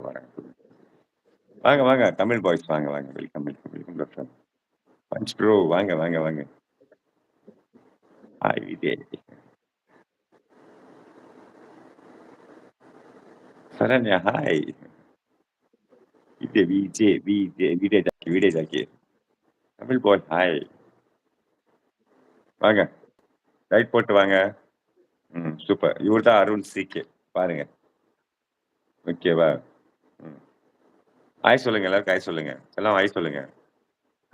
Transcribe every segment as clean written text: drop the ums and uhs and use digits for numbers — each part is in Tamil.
வணக்கம். வாங்க, வாங்க. தமிழ் பாய்ஸ் வாங்க, வாங்க. Welcome, welcome, welcome doctor. Punch bro வாங்க, வாங்க, வாங்க. Hi Vijay. Saranya hi. Vijay Jackie, Vijay Jackie. Tamil boy hi. வாங்க. லைட் போட்டு வாங்க. சூப்பர். இவர் தான் அருண் சிகே. பாருங்க. ஓகேவா? ம். ஹாய் சொல்லுங்க. எல்லாருக்கும் ஹாய் சொல்லுங்க. எல்லாம் ஹாய் சொல்லுங்க.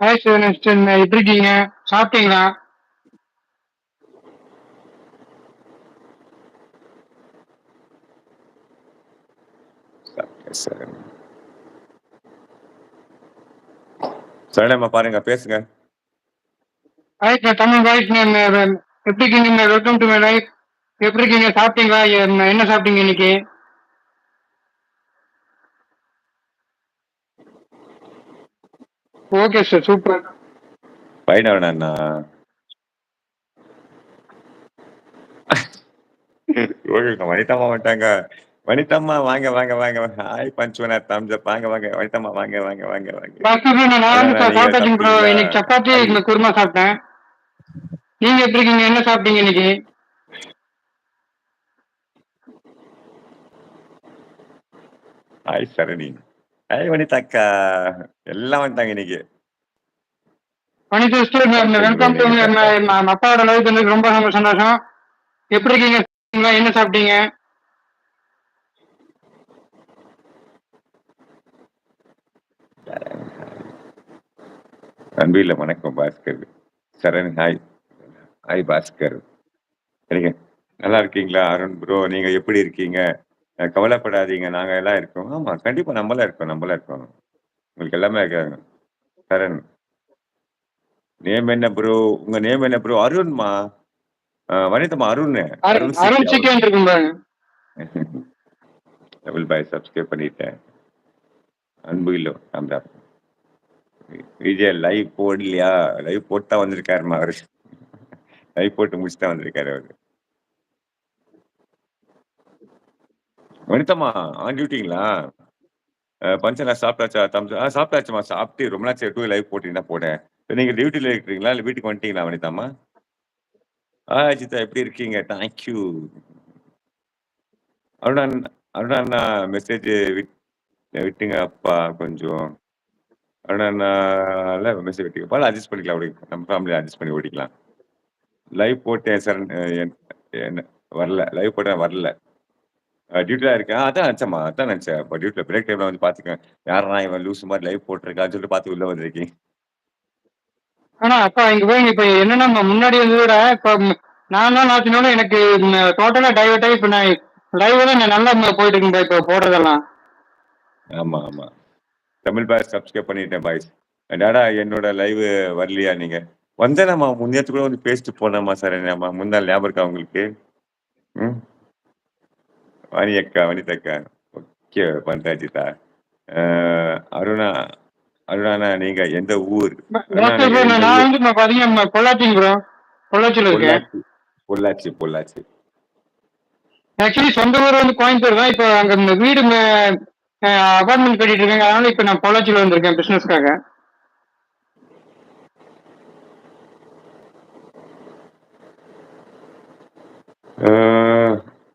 ஹாய் சார் எப்படி இருக்கீங்க? சாப்பிட்டீங்களா? சாப்பிட்டேன் சார். சரண்யம்மா பாருங்க, பேசுங்க. Hi sir, Tamil voice. எப்படி இருக்கீங்க? Welcome to my life. எப்படி இருக்கீங்க? சாப்பிட்டீங்களா? என்ன சாப்பிட்டீங்க இன்னைக்கு? Okay sir, super. பையனவனா ஓகேங்க. வனிதாம்மா வந்துட்டாங்க. வனிதாம்மா வாங்க, வாங்க, வாங்க, வாங்க. ஹாய் பஞ்சுவனா தம்ஸ் அப். வாங்க, வாங்க. வனிதாம்மா வாங்க, வாங்க, வாங்க, வாங்க. நான் அடடா, நீங்க சாப்பிட்டாச்சுங்க ப்ரோ. சாப்பிட்டீங்களா? இன்னைக்கு சப்பாத்தி ஹாய். இந்த குருமா சாப்பிட்டேன். நீங்க எப்படி இருக்கீங்க? என்ன சாப்பிட்டீங்க இன்னைக்கு? ஹாய் சரணி. ஹாய் வனிதாக்கா. எல்லாம் வந்துட்டாங்க இன்னைக்கு. வணி சிஸ்டர், சாப்பிட்டேன் ப்ரோ. வெல்கம் டு நீங்க சாப்பிட்டேன். அப்பாவோட லைஃப் வந்து ரொம்ப ரொம்ப சந்தோஷம். எப்படி இருக்கீங்க? என்ன சாப்பிட்டீங்க? அன்பில்ல வணக்கம் பாஸ்கர். சரண் ஹாய். ஹாய் பாஸ்கர். சரிங்க. நல்லா இருக்கீங்களா அருண் ப்ரோ? நீங்க எப்படி இருக்கீங்க? கவலைப்படாதீங்க. நாங்க எல்லாம் இருக்கோம். ஆமா, கண்டிப்பா நம்மலாம் இருக்கோம், நம்மலாம் இருக்கோம். உங்களுக்கு எல்லாமே இருக்காங்க. சரண். நேம் என்ன ப்ரோ? உங்க நேம் என்ன ப்ரோ? அருண்மா. வனிதம்மா அருண். அருண் சிக்கி அருண் அவரு. சிக்கன் இருக்கும் பாருங்க. டபுள் பாய் சப்ஸ்கிரைப் பண்ணிட்டேன். அன்பு இல்ல அந்த விஜய் லைவ் போடலையா? லைவ் போட்டா வந்திருக்காருமா அவரு. லைவ் போட்டு முடிச்சுட்டா வந்திருக்காரு அவரு. வனிதம்மா ஆன் டியூட்டிங்களா? பஞ்சனா சாப்பிட்டாச்சா? சாப்பிட்டாச்சுமா. சாப்பிட்டு ரொம்ப நாள் டூ லைவ் போட்டீங்கன்னா போனேன். நீங்க டியூட்டில இருக்கிறீங்களா? இல்ல வீட்டுக்கு வந்துட்டீங்களா வனிதாம்மா? அஜிதா எப்படி இருக்கீங்க? தேங்க்யூ. அருணா அருணா அண்ணா மெசேஜ் விட்டுங்க அப்பா கொஞ்சம். அருணால மெசேஜ் விட்டுங்க. பரவாயில்ல, அட்ஜஸ்ட் பண்ணிக்கலாம். அப்படி நம்ம ஃபேமிலி அட்ஜஸ்ட் பண்ணி ஓடிக்கலாம். லைவ் போட்டேன் சார். என்ன வரல. லைவ் போட்டேன் வரல. டியூட்டில இருக்கேன். அதான் நினச்சேம்மா. அதான் நினச்சேன். இப்போ டியூட்டில பிரேக் டைம்ல வந்து பார்த்துக்கேன். யாருடா இவன் லூசு மாதிரி லைவ் போட்டிருக்கான்னு சொல்லிட்டு பார்த்து உள்ள வந்திருக்கீங்க. ஆனா அப்பா இங்க போய் இப்ப என்னன்னா முன்னாடி இருந்ததை விட இப்ப நான் தான் ஆச்சுனால எனக்கு டோட்டலா டைவர்ட் ஆகி இப்ப நான் லைவ் தான் நல்லா போயிட்டு இருக்கேன் இப்ப போடுறதெல்லாம். ஆமா, ஆமா. தமிழ் பாய்ஸ் சப்ஸ்கிரைப் பண்ணிட்டேன் பாய்ஸ். டாடா என்னோட லைவ் வரலையா நீங்க? வந்தேனம்மா. முன்னேத்து கூட வந்து பேசிட்டு போனேம்மா சார். என்னம்மா முன்னாள் ஞாபகம் இருக்கா உங்களுக்கு? ம். வாணி அக்கா, வனிதக்கா. ஓகே பந்தாஜிதா. அருணா அருணாண்ணா நீங்க எந்த ஊர்? அண்ணா டாக்டர் நீங்க ப்ரோ, எந்த நான் ஊர்? வந்து பாத்தீங்கன்னா பொள்ளாச்சிங்க ப்ரோ. பொள்ளாச்சியில இருக்கேன். பொள்ளாச்சி. பொள்ளாச்சி, பொள்ளாச்சி. ஆக்சுவலி சொந்த ஊர் வந்து கோயம்புத்தூர் தான். இப்போ அங்க இந்த வீடு அபார்ட்மெண்ட் கட்டிட்டு இருக்காங்க. அதனால இப்ப நான் பொள்ளாச்சியில வந்திருக்கேன் பிசினஸ்க்காக.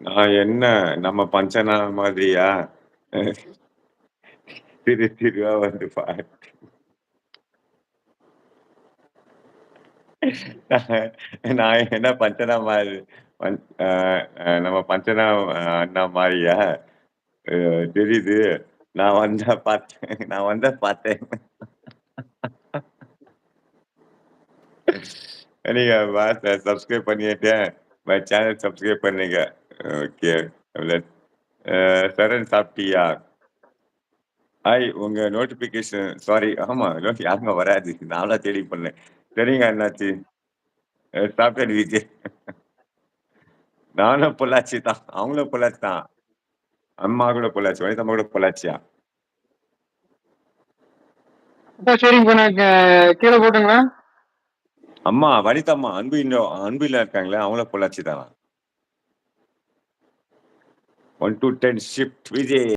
நான் என்ன நம்ம பஞ்சனா மாதிரியா? திருவா வந்து பாட்டு. நான் என்ன பஞ்சனா மாதிரி நம்ம பஞ்சனா அண்ணா மாதிரியா? தெரியுது. நான் வந்தா பார்த்தேன். நீங்க சப்ஸ்கிரைப் பண்ணிட்டேன். மை சேனல் சப்ஸ்கிரைப் பண்ணுங்க. ஓகே. சரண் சாப்பிட்டியா? ஹாய். உங்க நோட்டிபிகேஷன் சாரி. ஆமா, யாருமே வராது. நான்லாம் தேடி பண்ணேன். சரிங்க அண்ணாச்சி. சாப்பிட்டேன் விஜய். நானும் பொள்ளாச்சி தான். அவங்களும் பொள்ளாச்சி தான். அம்மா கூட பொள்ளாச்சி. வனிதம்மா கூட பொள்ளாச்சியா? அப்பா சரிங்க, இப்ப நான் கீழே போட்டுங்களா? அம்மா வனிதம்மா அன்பு இல்ல இருக்காங்களே, அவங்களும் பொள்ளாச்சி தானா? 1 to 10 ஷிஃப்ட் விஜய்.